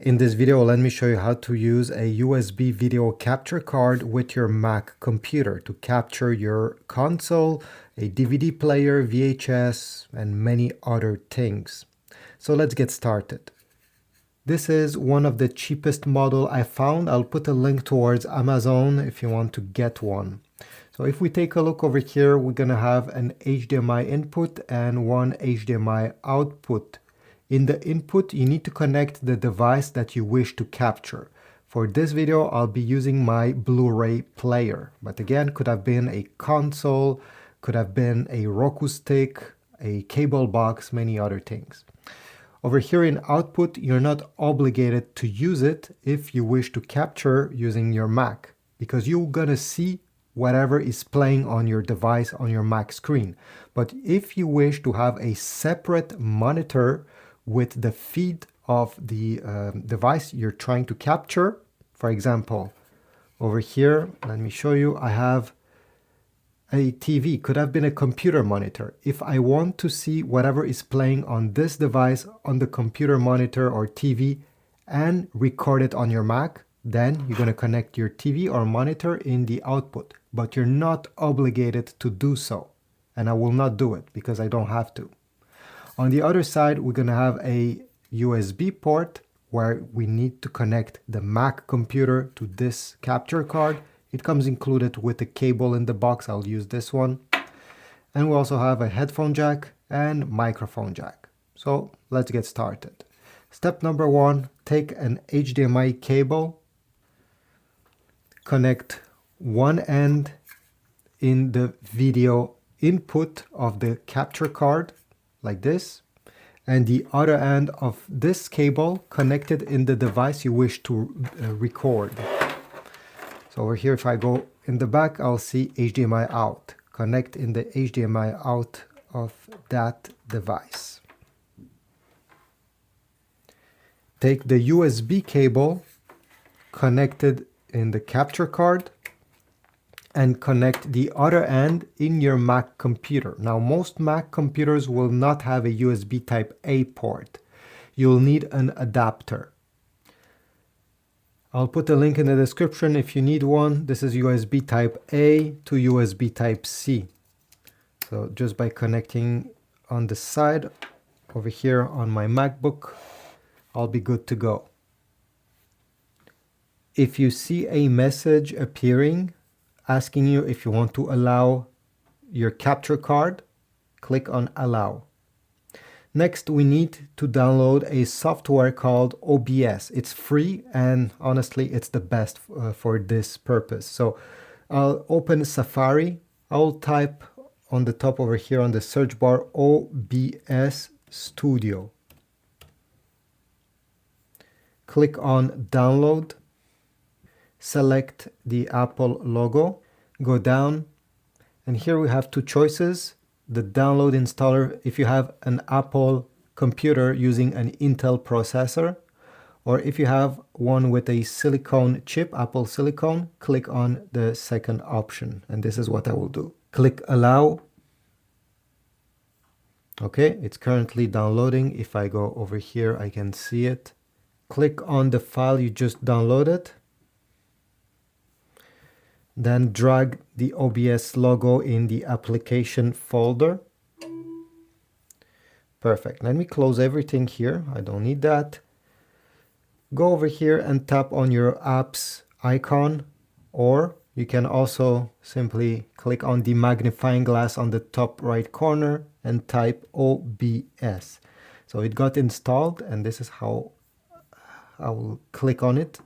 In this video, let me show you how to use a USB video capture card with your Mac computer to capture your console, a DVD player, VHS, and many other things. So let's get started. This is one of the cheapest model I found. I'll put a link towards Amazon if you want to get one. So if we take a look over here, we're gonna have an HDMI input and one HDMI output. In the input, you need to connect the device that you wish to capture. For this video, I'll be using my Blu-ray player. But again, could have been a console, could have been a Roku stick, a cable box, many other things. Over here in output, you're not obligated to use it if you wish to capture using your Mac, because you're gonna see whatever is playing on your device on your Mac screen. But if you wish to have a separate monitor with the feed of the device you're trying to capture, for example, over here, let me show you, I have a TV, could have been a computer monitor. If I want to see whatever is playing on this device on the computer monitor or TV and record it on your Mac, then you're going to connect your TV or monitor in the output, but you're not obligated to do so. And I will not do it because I don't have to. On the other side, we're going to have a USB port where we need to connect the Mac computer to this capture card. It comes included with a cable in the box. I'll use this one. And we also have a headphone jack and microphone jack. So let's get started. Step number one, take an HDMI cable, connect one end in the video input of the capture card, like this, and the other end of this cable connected in the device you wish to record. So over here, if I go in the back, I'll see HDMI out. Connect in the HDMI out of that device. Take the USB cable connected in the capture card and connect the other end in your Mac computer. Now, most Mac computers will not have a USB type A port. You'll need an adapter. I'll put a link in the description if you need one. This is USB type A to USB type C. So just by connecting on the side over here on my MacBook, I'll be good to go. If you see a message appearing asking you if you want to allow your capture card, click on Allow. Next, we need to download a software called OBS. It's free and honestly, it's the best for this purpose. So I'll open Safari. I'll type on the top over here on the search bar OBS Studio. Click on Download. Select the Apple logo, go down, and here we have two choices. The download installer, if you have an Apple computer using an Intel processor, or if you have one with a silicone chip, Apple silicone, click on the second option. And this is what I will do. Click Allow. Okay, it's currently downloading. If I go over here, I can see it. Click on the file you just downloaded. Then drag the OBS logo in the application folder. Perfect. Let me close everything here. I don't need that. Go over here and tap on your apps icon, or you can also simply click on the magnifying glass on the top right corner and type OBS. So it got installed, and this is how I will click on it.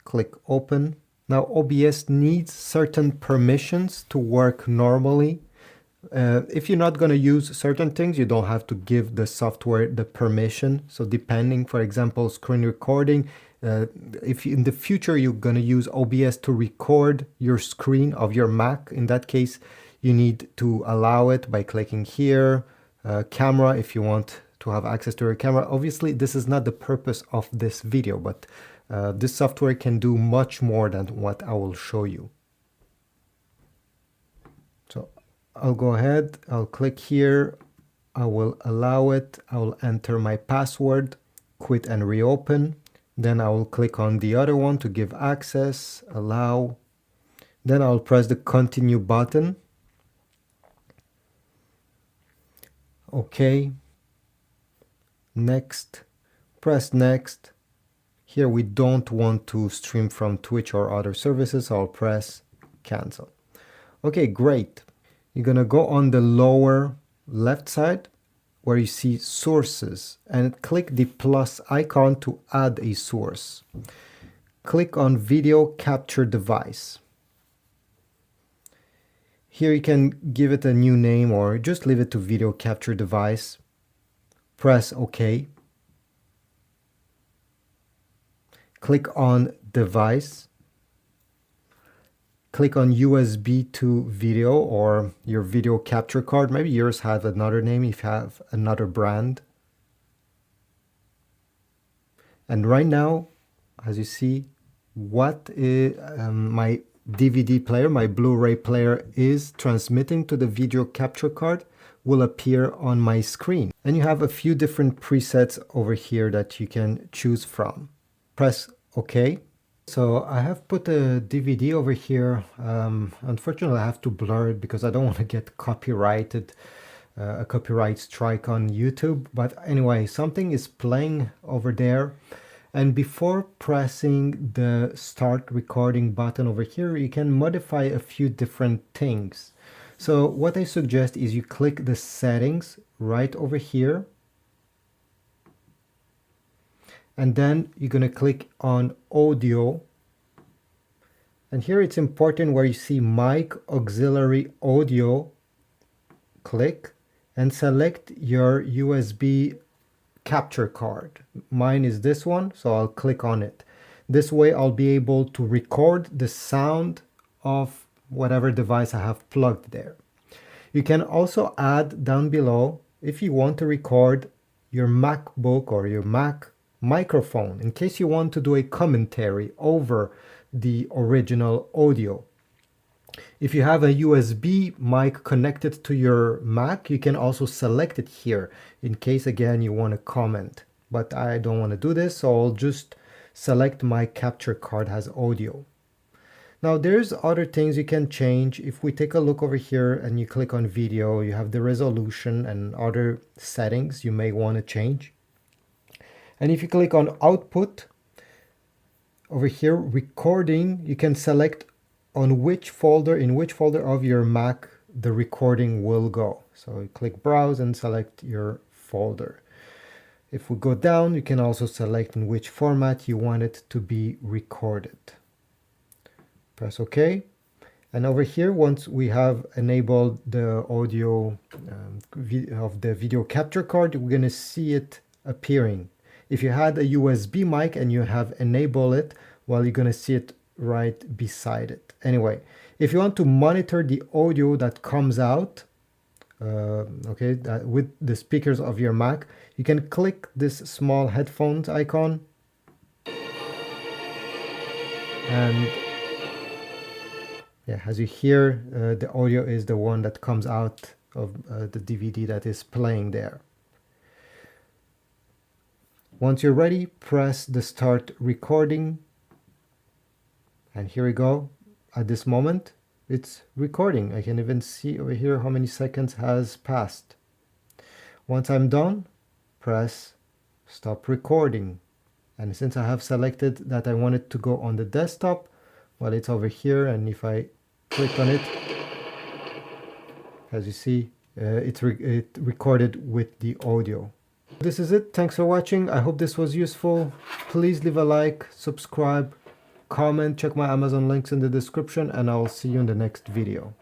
Click Open. Now OBS needs certain permissions to work normally. If you're not going to use certain things, you don't have to give the software the permission. So depending, for example, screen recording, if in the future you're going to use OBS to record your screen of your Mac, in that case, you need to allow it by clicking here. Camera, if you want to have access to your camera. Obviously, this is not the purpose of this video, but this software can do much more than what I will show you. So I'll go ahead, I'll click here I will allow it. I will enter my password, quit and reopen. Then I will click on the other one to give access, allow. Then I'll press the continue button. Okay. Next. Press next. Here we don't want to stream from Twitch or other services. I'll press cancel. Okay, great. You're gonna go on the lower left side where you see sources and click the plus icon to add a source. Click on video capture device. Here you can give it a new name or just leave it to video capture device. Press OK. Click on device. Click on USB to video or your video capture card. Maybe yours has another name if you have another brand. And right now, as you see, what is, my DVD player, my Blu-ray player is transmitting to the video capture card will appear on my screen. And you have a few different presets over here that you can choose from. Press OK. So I have put a DVD over here. Unfortunately, I have to blur it because I don't want to get copyrighted, a copyright strike on YouTube. But anyway, something is playing over there. And before pressing the start recording button over here, you can modify a few different things. So what I suggest is you click the settings right over here. And then you're going to click on audio. And here it's important where you see mic auxiliary audio. Click and select your USB capture card. Mine is this one, so I'll click on it. This way I'll be able to record the sound of whatever device I have plugged there. You can also add down below if you want to record your MacBook or your Mac microphone in case you want to do a commentary over the original audio. If you have a USB mic connected to your Mac, you can also select it here in case again you want to comment. But I don't want to do this, so I'll just select my capture card has audio. Now there's other things you can change. If we take a look over here and you click on video, you have the resolution and other settings you may want to change. And if you click on output, over here, recording, you can select on which folder, in which folder of your Mac the recording will go. So you click browse and select your folder. If we go down, you can also select in which format you want it to be recorded. Press OK. And over here, once we have enabled the audio of the video capture card, we're going to see it appearing. If you had a USB mic and you have enabled it, well, you're going to see it right beside it. Anyway, if you want to monitor the audio that comes out, with the speakers of your Mac, you can click this small headphones icon. And yeah, as you hear, the audio is the one that comes out of the DVD that is playing there. Once you're ready, press the start recording. And here we go. At this moment, it's recording. I can even see over here how many seconds has passed. Once I'm done, press stop recording. And since I have selected that I want it to go on the desktop, well, it's over here. And if I click on it, as you see, it recorded with the audio. This is it. Thanks for watching. I hope this was useful. Please leave a like, subscribe, comment, check my Amazon links in the description, and I'll see you in the next video.